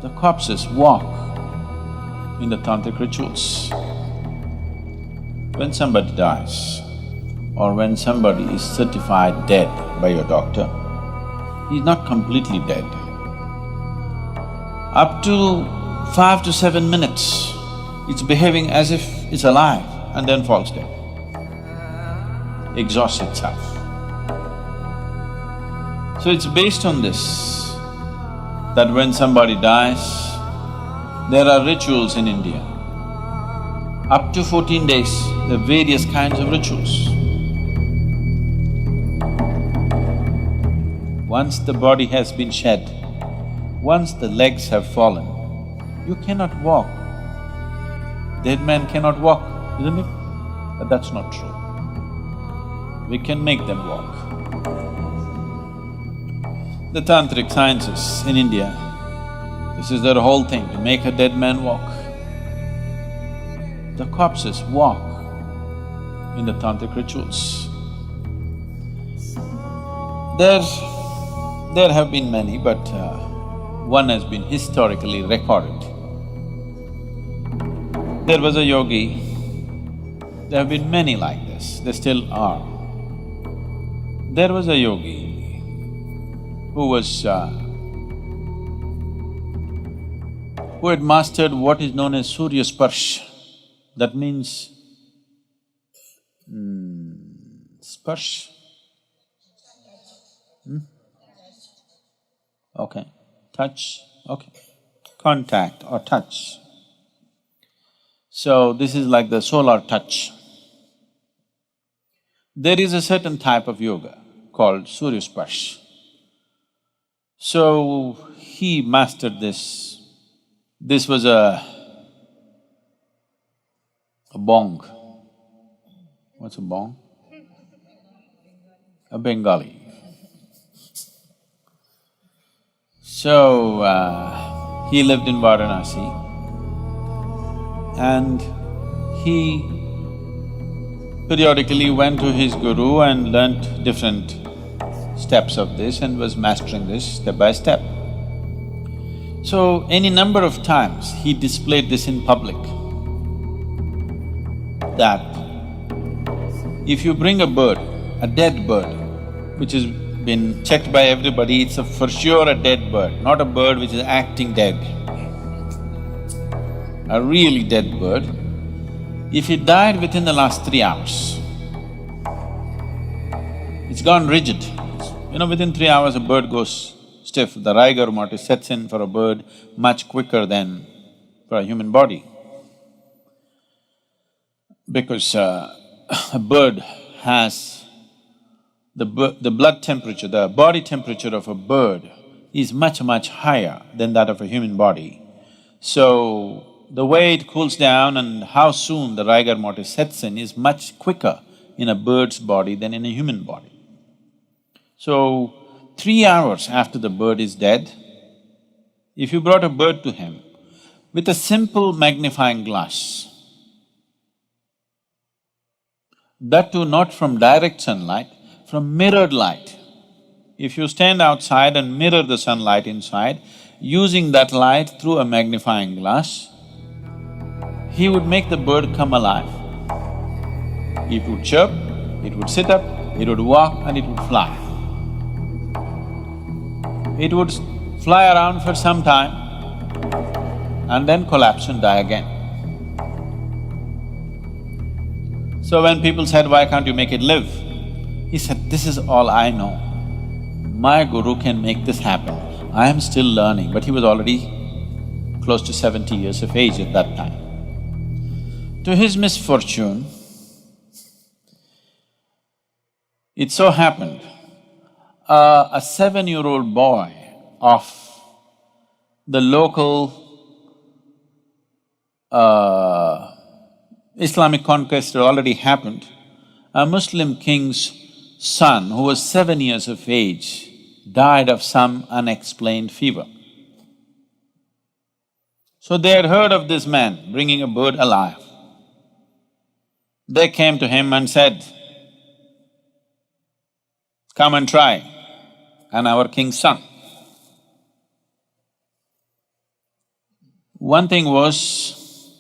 The corpses walk in the tantric rituals. When somebody dies or when somebody is certified dead by your doctor, he's not completely dead. Up to 5 to 7 minutes, it's behaving as if it's alive and then falls dead, exhausts itself. So it's based on this that when somebody dies, there are rituals in India. Up to 14 days, there are various kinds of rituals. Once the body has been shed, once the legs have fallen, you cannot walk. Dead man cannot walk, isn't it? But that's not true. We can make them walk. The tantric sciences in India, this is their whole thing, to make a dead man walk. The corpses walk in the tantric rituals. There have been many, but one has been historically recorded. There was a yogi, there have been many like this, there still are. There was a yogi who had mastered what is known as Surya Sparsh. That means… Sparsh? Okay, touch, okay. Contact or touch. So this is like the solar touch. There is a certain type of yoga called Surya Sparsh. So he mastered this. This was a bong. What's a bong? A Bengali. So, he lived in Varanasi and he periodically went to his guru and learnt different steps of this and was mastering this step by step. So, any number of times he displayed this in public, that if you bring a bird, a dead bird, which has been checked by everybody, it's for sure a dead bird, not a bird which is acting dead. A really dead bird, if it died within the last 3 hours, it's gone rigid. You know, within 3 hours a bird goes stiff. The rigor mortis sets in for a bird much quicker than for a human body. Because a bird has… the blood temperature, the body temperature of a bird is much, much higher than that of a human body. So, the way it cools down and how soon the rigor mortis sets in is much quicker in a bird's body than in a human body. So, 3 hours after the bird is dead, if you brought a bird to him with a simple magnifying glass, that too not from direct sunlight, from mirrored light. If you stand outside and mirror the sunlight inside, using that light through a magnifying glass, he would make the bird come alive. It would chirp, it would sit up, it would walk and it would fly. It would fly around for some time and then collapse and die again. So when people said, why can't you make it live? He said, this is all I know. My guru can make this happen. I am still learning, but he was already close to 70 years of age at that time. To his misfortune, it so happened, a 7-year-old boy of the local Islamic conquest had already happened. A Muslim king's son, who was 7 years of age, died of some unexplained fever. So they had heard of this man bringing a bird alive. They came to him and said, come and try, and our king's son. One thing was,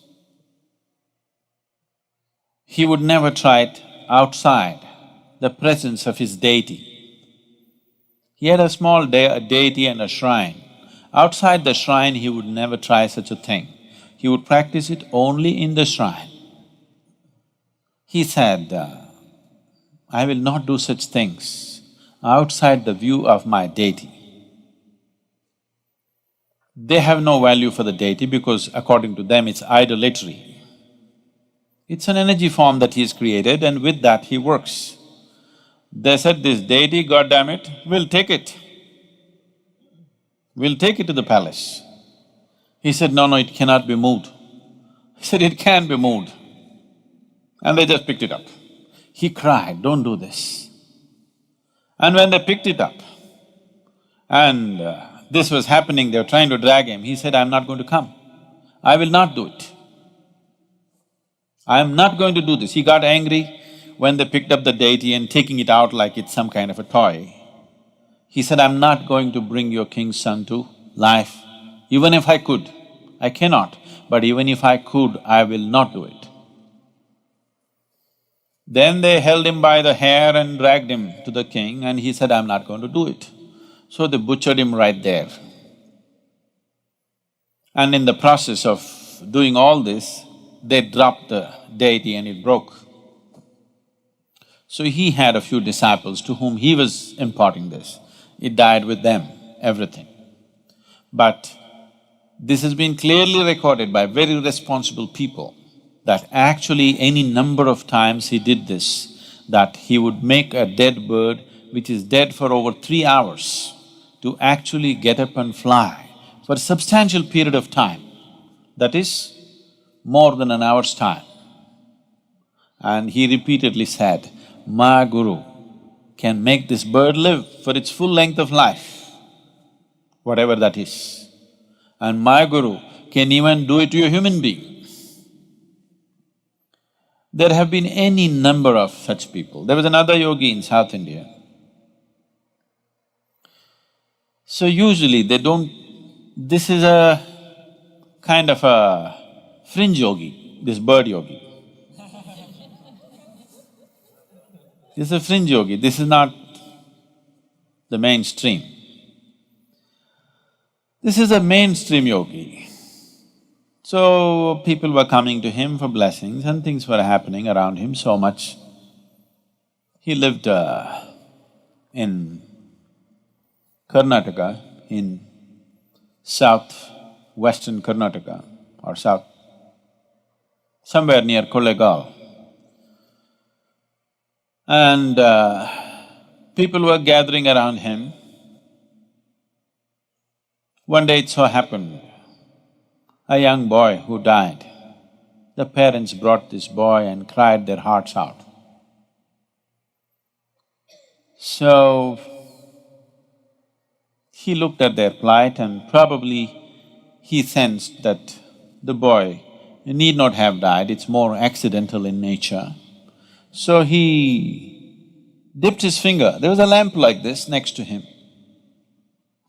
he would never try it outside the presence of his deity. He had a small deity and a shrine. Outside the shrine, he would never try such a thing. He would practice it only in the shrine. He said, I will not do such things outside the view of my deity. They have no value for the deity because according to them it's idolatry. It's an energy form that he's created and with that he works. They said, this deity, God damn it, we'll take it. We'll take it to the palace. He said, no, it cannot be moved. He said, it can be moved. And they just picked it up. He cried, don't do this. And when they picked it up and this was happening, they were trying to drag him, he said, I'm not going to come. I will not do it. I am not going to do this. He got angry when they picked up the deity and taking it out like it's some kind of a toy. He said, I'm not going to bring your king's son to life. Even if I could, I cannot, but even if I could, I will not do it. Then they held him by the hair and dragged him to the king and he said, I'm not going to do it. So they butchered him right there. And in the process of doing all this, they dropped the deity and it broke. So he had a few disciples to whom he was imparting this. It died with them, everything. But this has been clearly recorded by very responsible people that actually any number of times he did this, that he would make a dead bird which is dead for over 3 hours to actually get up and fly for a substantial period of time, that is more than an hour's time. And he repeatedly said, my guru can make this bird live for its full length of life, whatever that is. And my guru can even do it to a human being. There have been any number of such people. There was another yogi in South India. So usually they don't… This is a kind of a fringe yogi, this bird yogi. This is a fringe yogi, this is not the mainstream. This is a mainstream yogi. So people were coming to him for blessings and things were happening around him so much. He lived in Karnataka, in south-western Karnataka or south… somewhere near Kollegal. And people were gathering around him. One day it so happened, a young boy who died, the parents brought this boy and cried their hearts out. So, he looked at their plight and probably he sensed that the boy need not have died, it's more accidental in nature. So he dipped his finger, there was a lamp like this next to him.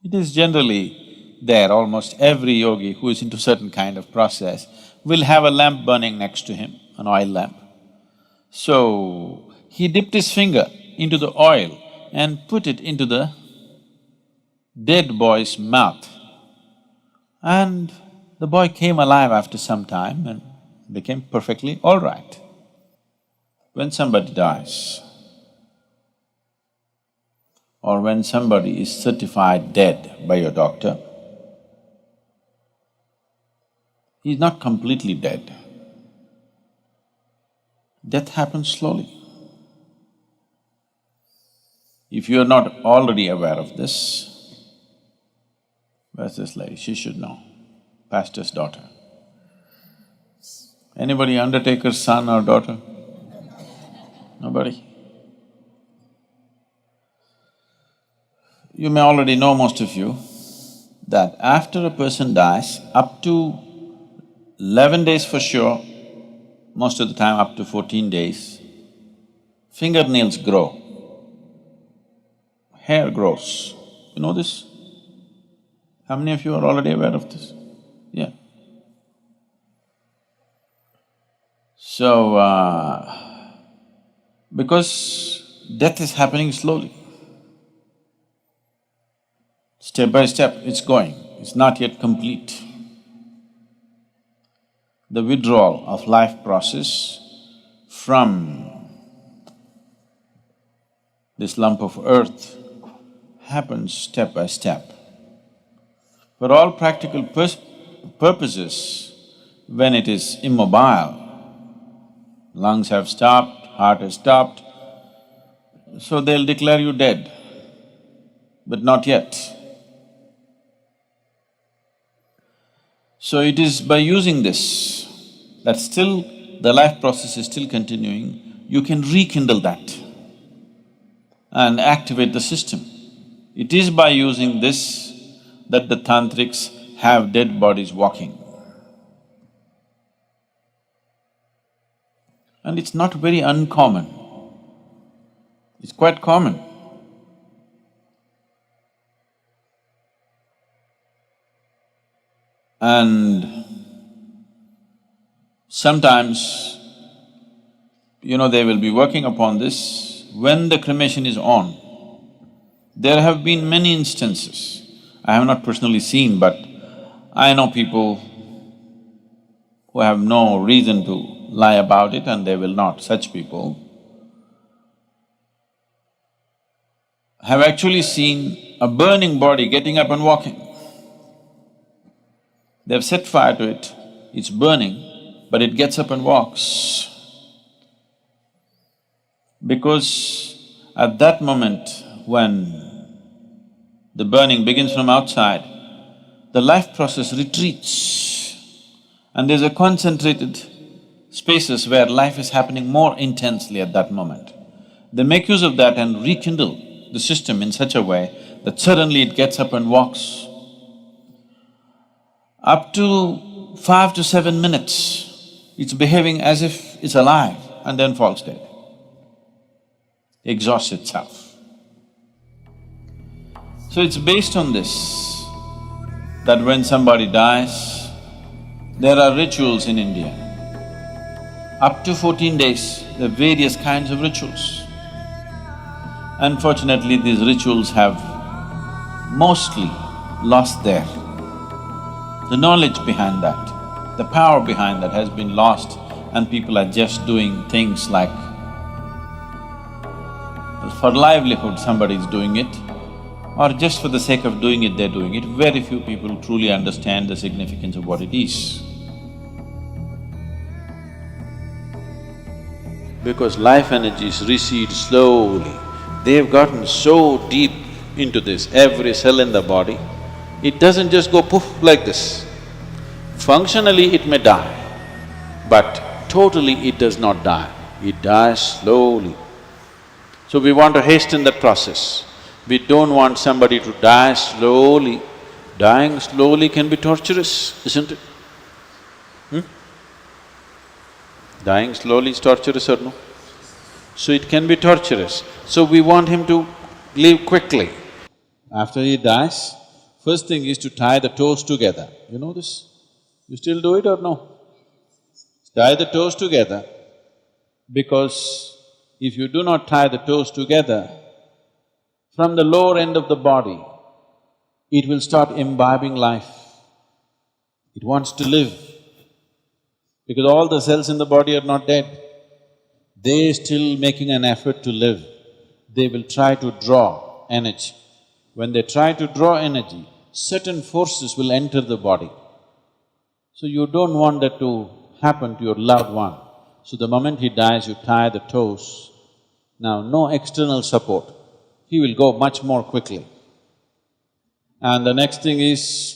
It is generally there, almost every yogi who is into certain kind of process will have a lamp burning next to him, an oil lamp. So, he dipped his finger into the oil and put it into the dead boy's mouth. And the boy came alive after some time and became perfectly all right. When somebody dies, or when somebody is certified dead by your doctor, he's not completely dead. Death happens slowly. If you are not already aware of this, where's this lady? She should know, pastor's daughter. Anybody undertaker's son or daughter? Nobody? You may already know, most of you, that after a person dies, up to 11 days for sure, most of the time up to 14 days, fingernails grow, hair grows. You know this? How many of you are already aware of this? Yeah. Because death is happening slowly, step by step it's going, it's not yet complete. The withdrawal of life process from this lump of earth happens step by step. For all practical purposes, when it is immobile, lungs have stopped, heart has stopped, so they'll declare you dead, but not yet. So it is by using this that still the life process is still continuing, you can rekindle that and activate the system. It is by using this that the Tantrics have dead bodies walking. And it's not very uncommon, it's quite common. And sometimes, they will be working upon this when the cremation is on. There have been many instances, I have not personally seen, but I know people who have no reason to lie about it and they will not. Such people have actually seen a burning body getting up and walking. They've set fire to it, it's burning, but it gets up and walks. Because at that moment when the burning begins from outside, the life process retreats and there's a concentrated spaces where life is happening more intensely at that moment. They make use of that and rekindle the system in such a way that suddenly it gets up and walks. Up to 5 to 7 minutes, it's behaving as if it's alive and then falls dead, exhausts itself. So it's based on this that when somebody dies, there are rituals in India. Up to 14 days, there are various kinds of rituals. Unfortunately, these rituals have mostly lost the knowledge behind that, the power behind that has been lost, and people are just doing things like for livelihood somebody is doing it, or just for the sake of doing it, they're doing it. Very few people truly understand the significance of what it is. Because life energies recede slowly, they've gotten so deep into this, every cell in the body, it doesn't just go poof like this. Functionally it may die, but totally it does not die, it dies slowly. So we want to hasten that process. We don't want somebody to die slowly. Dying slowly can be torturous, isn't it? Dying slowly is torturous or no? So it can be torturous. So we want him to leave quickly. After he dies, first thing is to tie the toes together. You know this? You still do it or no? Tie the toes together, because if you do not tie the toes together, from the lower end of the body, it will start imbibing life. It wants to live, because all the cells in the body are not dead. They're still making an effort to live. They will try to draw energy. When they try to draw energy, certain forces will enter the body. So you don't want that to happen to your loved one. So the moment he dies, you tie the toes. Now, no external support, he will go much more quickly. And the next thing is,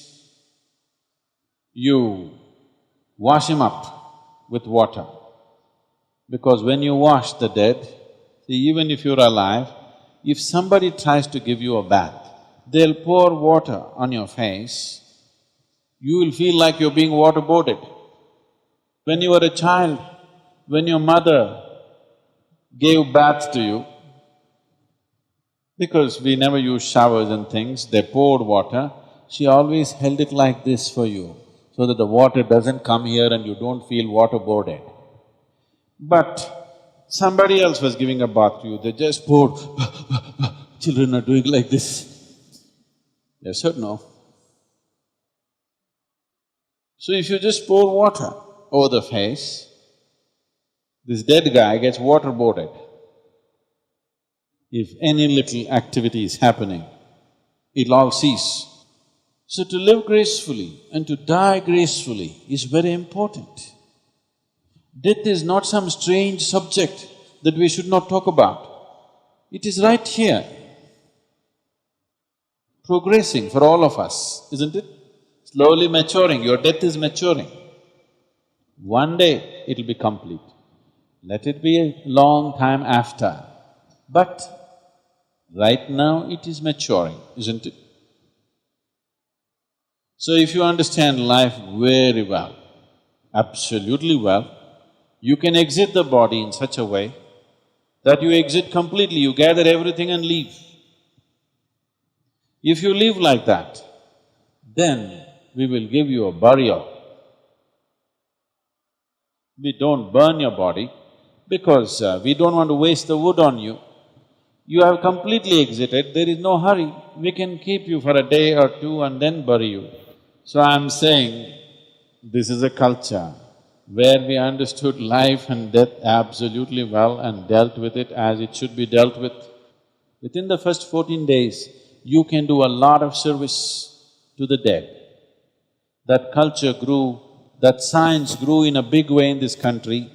you wash him up with water. Because when you wash the dead, see, even if you're alive, if somebody tries to give you a bath, they'll pour water on your face, you will feel like you're being waterboarded. When you were a child, when your mother gave baths to you, because we never used showers and things, they poured water, she always held it like this for you, so that the water doesn't come here and you don't feel waterboarded. But somebody else was giving a bath to you, they just poured, children are doing like this. Yes or no? So if you just pour water over the face, this dead guy gets waterboarded. If any little activity is happening, it'll all cease. So to live gracefully and to die gracefully is very important. Death is not some strange subject that we should not talk about. It is right here, progressing for all of us, isn't it? Slowly maturing, your death is maturing. One day it'll be complete. Let it be a long time after, but right now it is maturing, isn't it? So if you understand life very well, absolutely well, you can exit the body in such a way that you exit completely, you gather everything and leave. If you live like that, then we will give you a burial. We don't burn your body because we don't want to waste the wood on you. You have completely exited, there is no hurry. We can keep you for a day or two and then bury you. So I'm saying, this is a culture where we understood life and death absolutely well and dealt with it as it should be dealt with. Within the first 14 days, you can do a lot of service to the dead. That culture grew, that science grew in a big way in this country,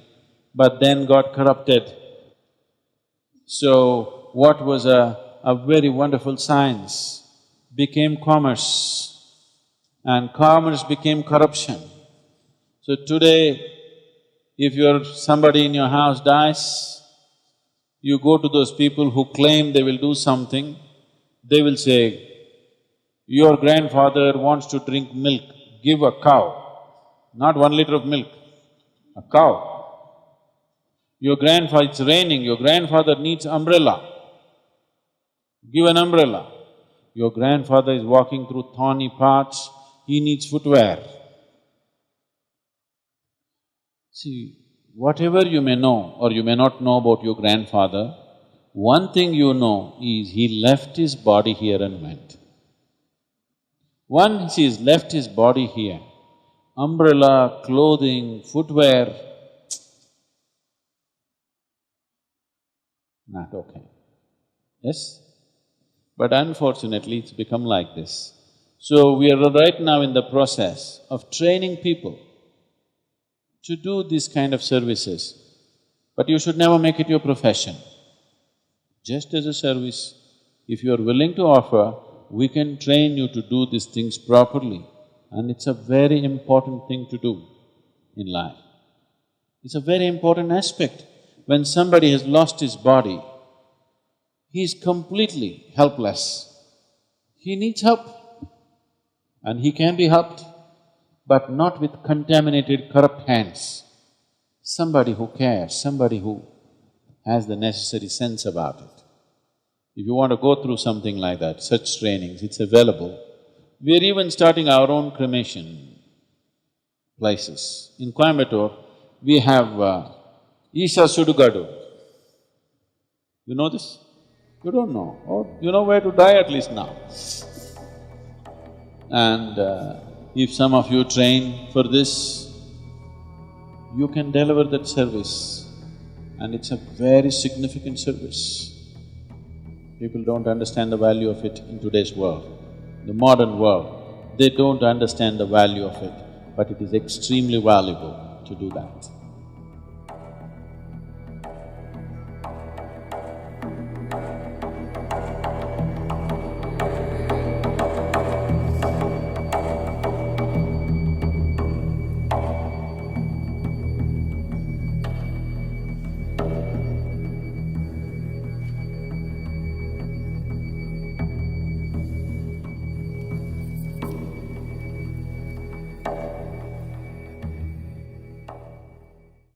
but then got corrupted. So, what was a very wonderful science became commerce, and commerce became corruption. So today, if somebody in your house dies, you go to those people who claim they will do something, they will say, your grandfather wants to drink milk, give a cow, not 1 liter of milk, a cow. Your grandfather… it's raining, your grandfather needs umbrella, give an umbrella. Your grandfather is walking through thorny paths, he needs footwear. See, whatever you may know or you may not know about your grandfather, one thing you know is he left his body here and went. Once he's left his body here, umbrella, clothing, footwear, not okay. Yes? But unfortunately, it's become like this. So we are right now in the process of training people to do this kind of services, but you should never make it your profession. Just as a service, if you are willing to offer, we can train you to do these things properly, and it's a very important thing to do in life. It's a very important aspect. When somebody has lost his body, he is completely helpless. He needs help, and he can be helped, but not with contaminated, corrupt hands. Somebody who cares, somebody who has the necessary sense about it. If you want to go through something like that, such trainings, it's available. We're even starting our own cremation places. In Coimbatore, we have Isha Sudugadu. You know this? You don't know. Oh, you know where to die at least now. And if some of you train for this, you can deliver that service, and it's a very significant service. People don't understand the value of it in today's world, the modern world. They don't understand the value of it, but it is extremely valuable to do that.